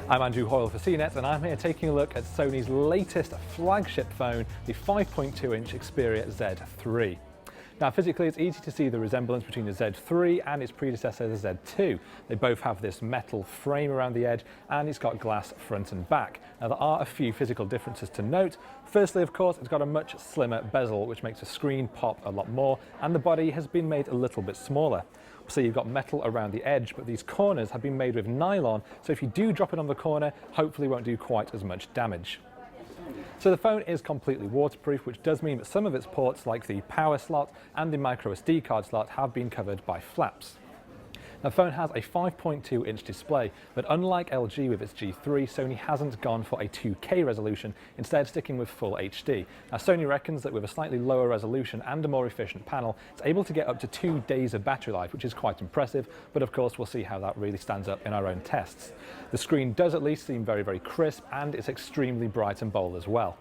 I'm Andrew Hoyle for CNET, and I'm here taking a look at Sony's latest flagship phone, the 5.2-inch Xperia Z3. Now, physically, it's easy to see the resemblance between the Z3 and its predecessor, the Z2. They both have this metal frame around the edge, and it's got glass front and back. Now, there are a few physical differences to note. Firstly, of course, it's got a much slimmer bezel, which makes the screen pop a lot more, and the body has been made a little bit smaller. So you've got metal around the edge, but these corners have been made with nylon, so if you do drop it on the corner, hopefully it won't do quite as much damage. So the phone is completely waterproof, which does mean that some of its ports, like the power slot and the micro SD card slot, have been covered by flaps. Now, the phone has a 5.2-inch display, but unlike LG with its G3, Sony hasn't gone for a 2K resolution, instead sticking with full HD. Now, Sony reckons that with a slightly lower resolution and a more efficient panel, it's able to get up to 2 days of battery life, which is quite impressive, but of course we'll see how that really stands up in our own tests. The screen does at least seem very, very crisp, and it's extremely bright and bold as well.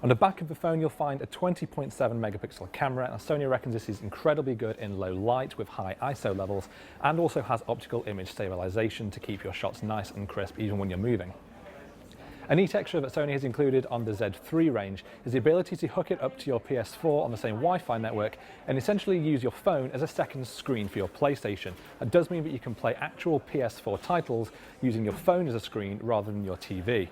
On the back of the phone, you'll find a 20.7 megapixel camera. Now, Sony reckons this is incredibly good in low light with high ISO levels, and also has optical image stabilization to keep your shots nice and crisp even when you're moving. A neat extra that Sony has included on the Z3 range is the ability to hook it up to your PS4 on the same Wi-Fi network and essentially use your phone as a second screen for your PlayStation. That does mean that you can play actual PS4 titles using your phone as a screen rather than your TV.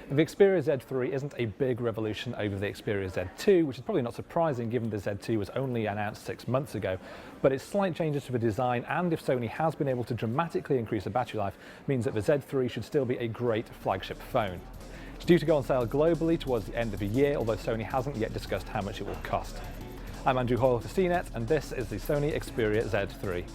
The Xperia Z3 isn't a big revolution over the Xperia Z2, which is probably not surprising given the Z2 was only announced 6 months ago, but its slight changes to the design, and if Sony has been able to dramatically increase the battery life, means that the Z3 should still be a great flagship phone. It's due to go on sale globally towards the end of the year, although Sony hasn't yet discussed how much it will cost. I'm Andrew Hoyle for CNET, and this is the Sony Xperia Z3.